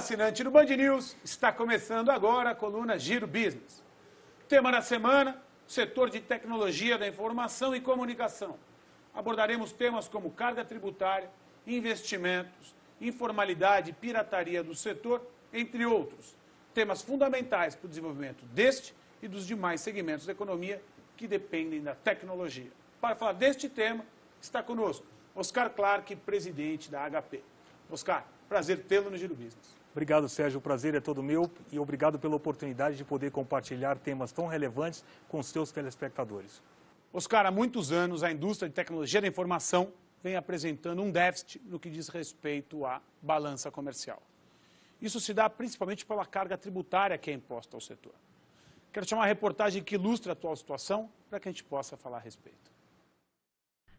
assinante do Band News, está começando agora a coluna Giro Business. Tema da semana, setor de tecnologia da informação e comunicação. Abordaremos temas como carga tributária, investimentos, informalidade e pirataria do setor, entre outros. Temas fundamentais para o desenvolvimento deste e dos demais segmentos da economia que dependem da tecnologia. Para falar deste tema, está conosco Oscar Clark, presidente da HP. Oscar, prazer tê-lo no Giro Business. Obrigado, Sérgio. O prazer é todo meu e obrigado pela oportunidade de poder compartilhar temas tão relevantes com os seus telespectadores. Oscar, há muitos anos a indústria de tecnologia da informação vem apresentando um déficit no que diz respeito à balança comercial. Isso se dá principalmente pela carga tributária que é imposta ao setor. Quero chamar uma reportagem que ilustra a atual situação para que a gente possa falar a respeito.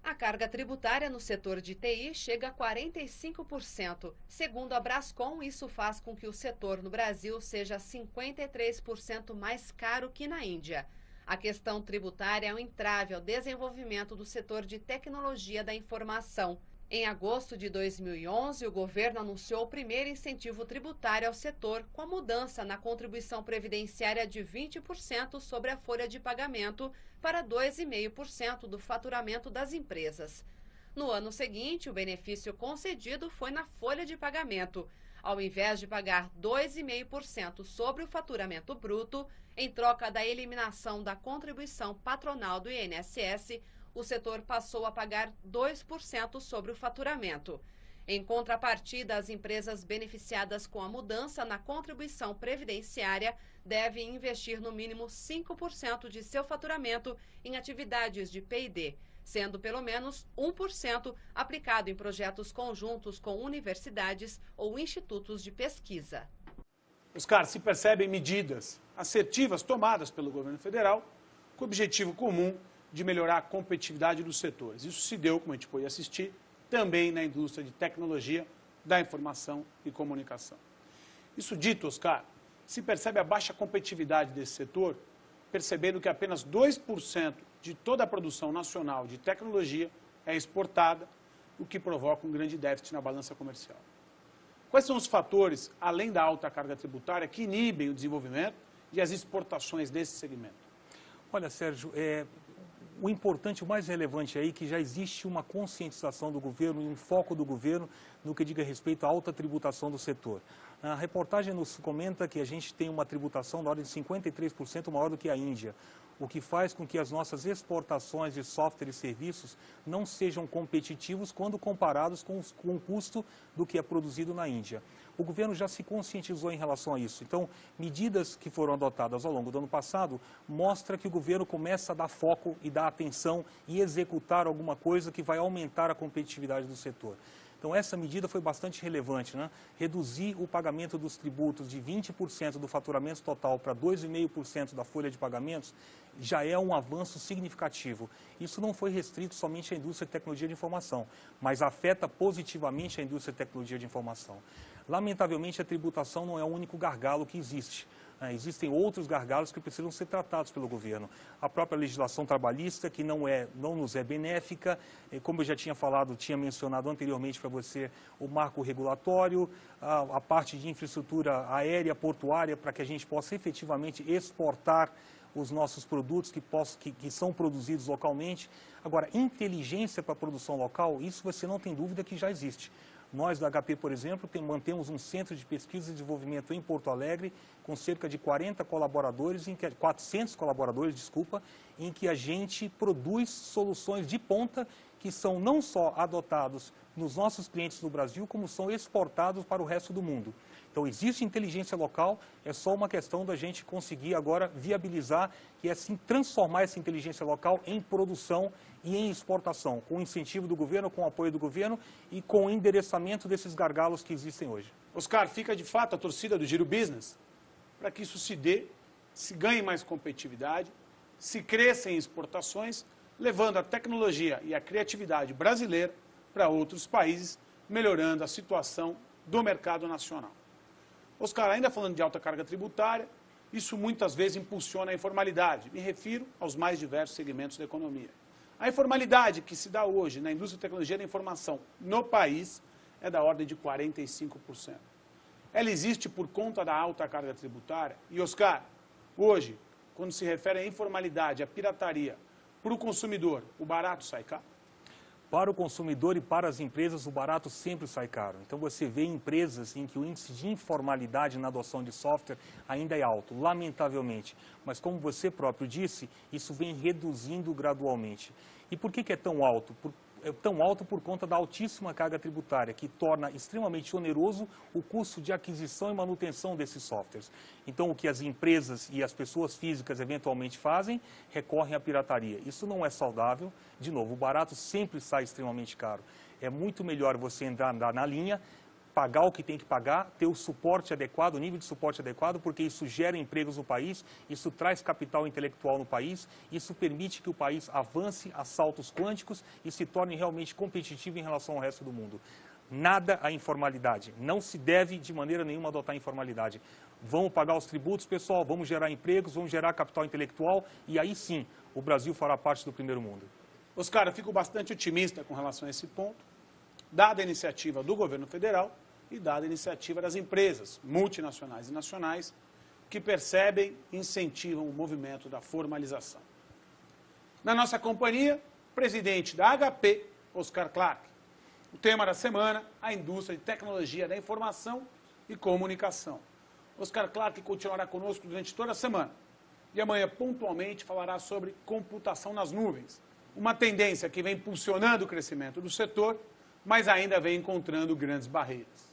A carga tributária no setor de TI chega a 45%. Segundo a Brascom, isso faz com que o setor no Brasil seja 53% mais caro que na Índia. A questão tributária é um entrave ao desenvolvimento do setor de tecnologia da informação. Em agosto de 2011, o governo anunciou o primeiro incentivo tributário ao setor, com a mudança na contribuição previdenciária de 20% sobre a folha de pagamento para 2,5% do faturamento das empresas. No ano seguinte, o benefício concedido foi na folha de pagamento. Ao invés de pagar 2,5% sobre o faturamento bruto, em troca da eliminação da contribuição patronal do INSS, o setor passou a pagar 2% sobre o faturamento. Em contrapartida, as empresas beneficiadas com a mudança na contribuição previdenciária devem investir no mínimo 5% de seu faturamento em atividades de P&D, sendo pelo menos 1% aplicado em projetos conjuntos com universidades ou institutos de pesquisa. Oscar, se percebem medidas assertivas tomadas pelo governo federal com o objetivo comum de melhorar a competitividade dos setores. Isso se deu, como a gente pôde assistir, também na indústria de tecnologia da informação e comunicação. Isso dito, Oscar, se percebe a baixa competitividade desse setor, percebendo que apenas 2% de toda a produção nacional de tecnologia é exportada, o que provoca um grande déficit na balança comercial. Quais são os fatores, além da alta carga tributária, que inibem o desenvolvimento e as exportações desse segmento? Olha, Sérgio, o importante, o mais relevante aí, é que já existe uma conscientização do governo e um foco do governo no que diga respeito à alta tributação do setor. A reportagem nos comenta que a gente tem uma tributação da ordem de 53% maior do que a Índia, o que faz com que as nossas exportações de software e serviços não sejam competitivos quando comparados com o custo do que é produzido na Índia. O governo já se conscientizou em relação a isso. Então, medidas que foram adotadas ao longo do ano passado mostram que o governo começa a dar foco e dar atenção e executar alguma coisa que vai aumentar a competitividade do setor. Então, essa medida foi bastante relevante, né? Reduzir o pagamento dos tributos de 20% do faturamento total para 2,5% da folha de pagamentos já é um avanço significativo. Isso não foi restrito somente à indústria de tecnologia de informação, mas afeta positivamente a indústria de tecnologia de informação. Lamentavelmente, a tributação não é o único gargalo que existe. Existem outros gargalos que precisam ser tratados pelo governo. A própria legislação trabalhista, que não nos é benéfica, como eu já tinha mencionado anteriormente para você, o marco regulatório, a parte de infraestrutura aérea, portuária, para que a gente possa efetivamente exportar os nossos produtos que são produzidos localmente. Agora, inteligência para a produção local, isso você não tem dúvida que já existe. Nós, da HP, por exemplo, mantemos um centro de pesquisa e desenvolvimento em Porto Alegre, com cerca de 400 colaboradores, em que a gente produz soluções de ponta que são não só adotados nos nossos clientes no Brasil, como são exportados para o resto do mundo. Então, existe inteligência local, é só uma questão da gente conseguir agora viabilizar e assim transformar essa inteligência local em produção e em exportação, com o incentivo do governo, com o apoio do governo e com o endereçamento desses gargalos que existem hoje. Oscar, fica de fato a torcida do Giro Business para que isso se dê, se ganhe mais competitividade, se cresça em exportações, levando a tecnologia e a criatividade brasileira para outros países, melhorando a situação do mercado nacional. Oscar, ainda falando de alta carga tributária, isso muitas vezes impulsiona a informalidade. Me refiro aos mais diversos segmentos da economia. A informalidade que se dá hoje na indústria de tecnologia da informação no país é da ordem de 45%. ela existe por conta da alta carga tributária? E, Oscar, hoje, quando se refere à informalidade, à pirataria, para o consumidor, o barato sai caro? Para o consumidor e para as empresas, o barato sempre sai caro. Então, você vê empresas em que o índice de informalidade na adoção de software ainda é alto, lamentavelmente. Mas, como você próprio disse, isso vem reduzindo gradualmente. E por que é tão alto? É tão alto por conta da altíssima carga tributária, que torna extremamente oneroso o custo de aquisição e manutenção desses softwares. Então, o que as empresas e as pessoas físicas eventualmente fazem, recorrem à pirataria. Isso não é saudável. De novo, o barato sempre sai extremamente caro. É muito melhor você andar na linha, pagar o que tem que pagar, ter o suporte adequado, o nível de suporte adequado, porque isso gera empregos no país, isso traz capital intelectual no país, isso permite que o país avance a saltos quânticos e se torne realmente competitivo em relação ao resto do mundo. Nada à informalidade. Não se deve, de maneira nenhuma, adotar a informalidade. Vamos pagar os tributos, pessoal, vamos gerar empregos, vamos gerar capital intelectual e aí sim o Brasil fará parte do primeiro mundo. Oscar, eu fico bastante otimista com relação a esse ponto, dada a iniciativa do governo federal e dada a iniciativa das empresas multinacionais e nacionais que percebem e incentivam o movimento da formalização. Na nossa companhia, presidente da HP, Oscar Clark. O tema da semana, a indústria de tecnologia da informação e comunicação. Oscar Clark continuará conosco durante toda a semana e amanhã pontualmente falará sobre computação nas nuvens, uma tendência que vem impulsionando o crescimento do setor, mas ainda vem encontrando grandes barreiras.